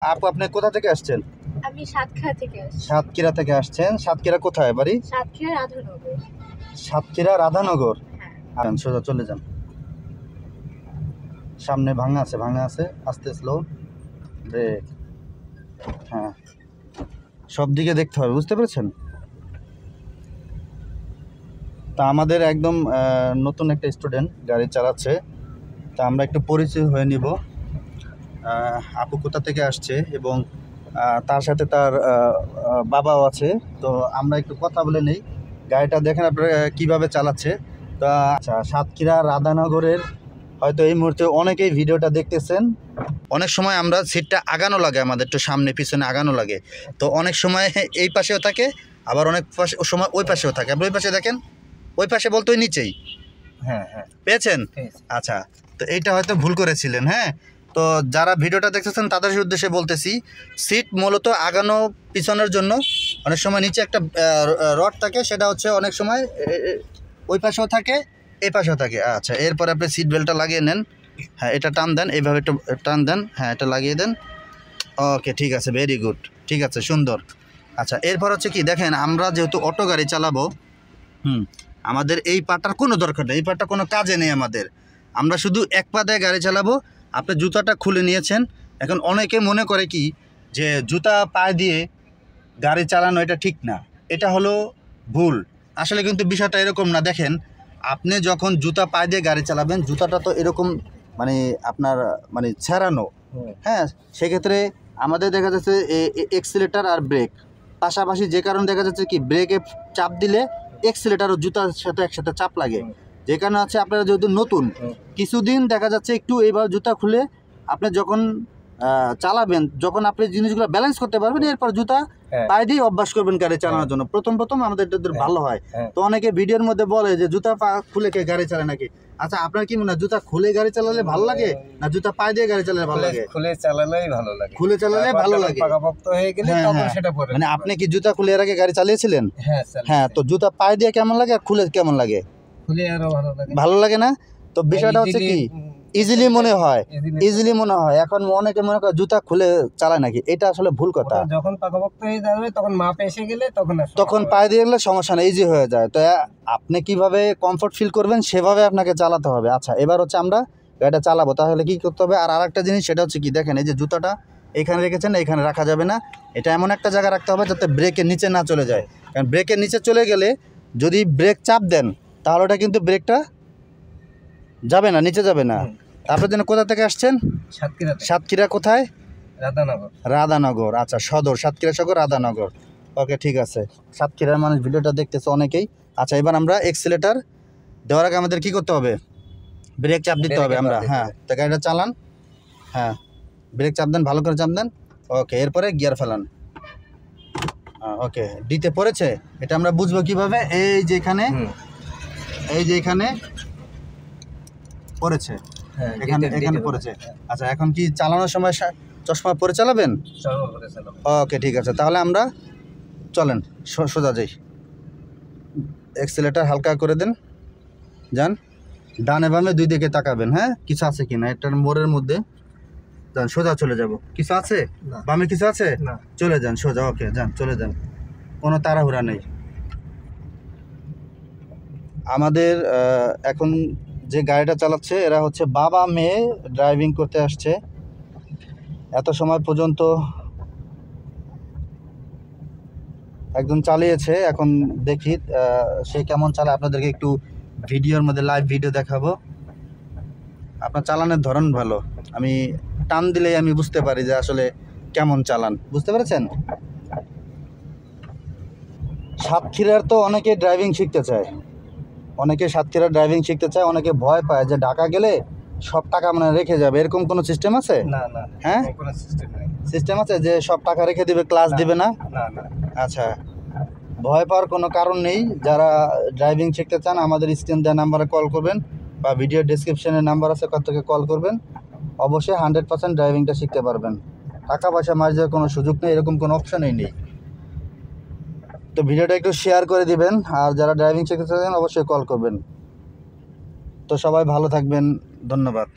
আপু আপনি কোথা থেকে আসছেন? আমি সাতক্ষীরা থেকে আসছি। সাতক্ষীরা থেকে আসছেন। সাতক্ষীরা কোথায় বাড়ি? সাতক্ষীরা রাধানগর। সাতক্ষীরা রাধানগর। হ্যাঁ। সোজা চলে যান। সামনে ভাঙা আছে আস্তে স্লো ব্রেক। হ্যাঁ, সব দিকে দেখতে হবে, বুঝতে পেরেছেন? তা আমাদের একদম নতুন একটা স্টুডেন্ট গাড়ি চালাচ্ছে, তা আমরা একটু পরিচয় হয়ে নিব। আপু কোথা থেকে আসছে এবং তার সাথে তার বাবাও আছে, তো আমরা একটু কথা বলে নেই। গাড়িটা দেখেন আপনারা কীভাবে চালাচ্ছে। তা আচ্ছা, সাতক্ষীরা রাধানগরের হয়তো এই মুহূর্তে অনেকেই ভিডিওটা দেখতেছেন। অনেক সময় আমরা সিটটা আগানো লাগে, আমাদের একটু সামনে পিছনে আগানো লাগে, তো অনেক সময় এই পাশেও থাকে, আবার অনেক সময় ওই পাশেও থাকে। আপনি ওই পাশে দেখেন, ওই পাশে বলতে ওই নিচেই। হ্যাঁ, পেয়েছেন? আচ্ছা, তো এইটা হয়তো ভুল করেছিলেন। হ্যাঁ, তো যারা ভিডিওটা দেখতেছেন তাদের উদ্দেশ্যে বলতেছি, সিট মূলত আগানো পিছনের জন্য। অনেক সময় নিচে একটা রড থাকে, সেটা হচ্ছে অনেক সময় ওই পাশেও থাকে, এই পাশেও থাকে। আচ্ছা, এরপরে আপনি সিট বেল্টটা লাগিয়ে নেন। হ্যাঁ, এটা টান দেন, এইভাবে একটু টান দেন। হ্যাঁ, এটা লাগিয়ে দেন। ওকে, ঠিক আছে, ভেরি গুড, ঠিক আছে, সুন্দর। আচ্ছা, এরপর হচ্ছে কি দেখেন, আমরা যেহেতু অটো গাড়ি চালাবো, আমাদের এই পাটার কোনো দরকার নেই, এই পাটা কোনো কাজে নেই আমাদের। আমরা শুধু এক পা দিয়ে গাড়ি চালাবো। আপনি জুতাটা খুলে নিয়েছেন। এখন অনেকে মনে করে কি যে জুতা পায়ে দিয়ে গাড়ি চালানো এটা ঠিক না, এটা হলো ভুল। আসলে কিন্তু বিষয়টা এরকম না। দেখেন, আপনি যখন জুতা পায়ে দিয়ে গাড়ি চালাবেন, জুতাটা তো এরকম মানে আপনার মানে ছেঁড়ানো। হ্যাঁ, সেক্ষেত্রে আমাদের দেখা যাচ্ছে এক্সিলেটার আর ব্রেক পাশাপাশি, যে কারণে দেখা যাচ্ছে কি ব্রেকে চাপ দিলে এক্সিলেটার ও জুতার সাথে একসাথে চাপ লাগে। যে কারণে আছে আপনারা যেহেতু নতুন, কিছুদিন দেখা যাচ্ছে একটু এইবার জুতা খুলে আপনি যখন চালাবেন, যখন আপনি জিনিসগুলো ব্যালেন্স করতে পারবেন, এরপর জুতা পায়ে দিয়ে অভ্যাস করবেন গাড়ি চালানোর জন্য। প্রথম আমাদের এটা ভালো হয়। তো অনেকে ভিডিওর মধ্যে বলে যে জুতা পা খুলে কে গাড়ি চালায় নাকি। আচ্ছা, আপনার কি মনে হয় জুতা খুলে গাড়ি চালালে ভালো লাগে না জুতা পায়ে দিয়ে গাড়ি চালালে ভালো লাগে? খুলে চালালেই ভালো লাগে। খুলে চালালে ভালো লাগে, পাকাপোক্ত হয়ে গেলে তখন সেটা পরে। মানে আপনি কি জুতা খুলে এর আগে গাড়ি চালিয়েছিলেন? হ্যাঁ, তো জুতা পায়ে দিয়ে কেমন লাগে আর খুলে কেমন লাগে? খুলে আরো ভালো লাগে। ভালো লাগে না? তো বিষয়টা হচ্ছে কি, ইজিলি মনে হয়। এখন অনেকে মনে করে জুতা খুলে চালায় নাকি, এটা আসলে ভুল কথা। যখন পাকাপোক্ত হয়ে যাবে, তখন মাপ এসে গেলে তখন পায়ে দিয়ে গেলে সমস্যা নেই, ইজি হয়ে যায়। তো আপনি কিভাবে কমফোর্ট ফিল করবেন সেভাবে আপনাকে চালাতে হবে। আচ্ছা, এবার হচ্ছে আমরা গাড়িটা চালাবো, তাহলে কি করতে হবে? আর আরেকটা জিনিস, সেটা হচ্ছে কি দেখেন, এই যে জুতাটা এখানে রেখেছেন, এখানে রাখা যাবে না। এটা এমন একটা জায়গায় রাখতে হবে যাতে ব্রেকের নিচে না চলে যায়। কারণ ব্রেকের নিচে চলে গেলে যদি ব্রেক চাপ দেন, তাহলে ওটা কিন্তু ব্রেকটা যাবে না, নিচে যাবে না। আপনার জন্য কোথা থেকে আসছেন? সাতক্ষীরা কোথায়? রাধানগর। আচ্ছা, সদর সাতক্ষীরা, সদর রাধানগর। ওকে, ঠিক আছে। সাতক্ষীরার মানুষ ভিডিওটা দেখতেছে অনেকেই। আচ্ছা, এবার আমরা এক্সিলেটার দেওয়ার আগে আমাদের কি করতে হবে? ব্রেক চাপ দিতে হবে আমরা। হ্যাঁ, তো গাড়িটা চালান। হ্যাঁ, ব্রেক চাপ দেন, ভালো করে চাপ দেন। ওকে, এরপরে গিয়ার ফেলান। ওকে, ডিতে পড়েছে। এটা আমরা বুঝবো কিভাবে? এই যে এখানে পড়েছে, এখানে পড়েছে। আচ্ছা, এখন কি চালানোর সময় চশমা পরে চালাবেন? ওকে, ঠিক আছে, তাহলে আমরা চলেন সোজা যাই। এক্সিলেটার হালকা করে দেন, যান। ডানে বামে দুই দিকে তাকাবেন। হ্যাঁ, কিছু আছে কিনা একটা মোড়ের মধ্যে যান, সোজা চলে যাব। কিছু আছে বামে? কিছু আছে? চলে যান সোজা। ওকে, যান, চলে যান, কোনো তাড়াহুড়া নেই। আমাদের এখন যে গাড়িটা চালাচ্ছে, এরা হচ্ছে বাবা মেয়ে ড্রাইভিং করতে আসছে। এত সময় পর্যন্ত একজন চালিয়েছে, এখন দেখি সে কেমন চালায়। আপনাদেরকে একটু ভিডিওর মধ্যে লাইভ ভিডিও দেখাবো। আপনার চালানোর ধরন ভালো, আমি টান দিলেই আমি বুঝতে পারি যে আসলে কেমন চালান। বুঝতে পেরেছেন? সাতক্ষীরার তো অনেকে ড্রাইভিং শিখতে চায়, অনেকে ভয় পায় যে ঢাকা গেলে সব টাকা মানে রেখে যাবে, এরকম কোনো সিস্টেম আছে? না। হ্যাঁ, কোনো সিস্টেম নেই। সিস্টেম আছে যে সব টাকা রেখে দিবে, ক্লাস দিবে না? না। আচ্ছা, ভয় পাওয়ার কোনো কারণ নেই। যারা ড্রাইভিং শিখতে চান, আমাদের স্ক্রিন দেওয়া নাম্বারে কল করবেন বা ভিডিও ডেসক্রিপশনে নাম্বার আছে, ওখান থেকে কল করবেন। অবশ্যই 100% ড্রাইভিংটা শিখতে পারবেন। টাকা পয়সা মার যাওয়ার কোনো সুযোগ নেই, এরকম কোনো অপশানই নেই। তো ভিডিওটা একটু শেয়ার করে দিবেন, আর যারা ড্রাইভিং শিখতে চান অবশ্যই কল করবেন। তো সবাই ভালো থাকবেন, ধন্যবাদ।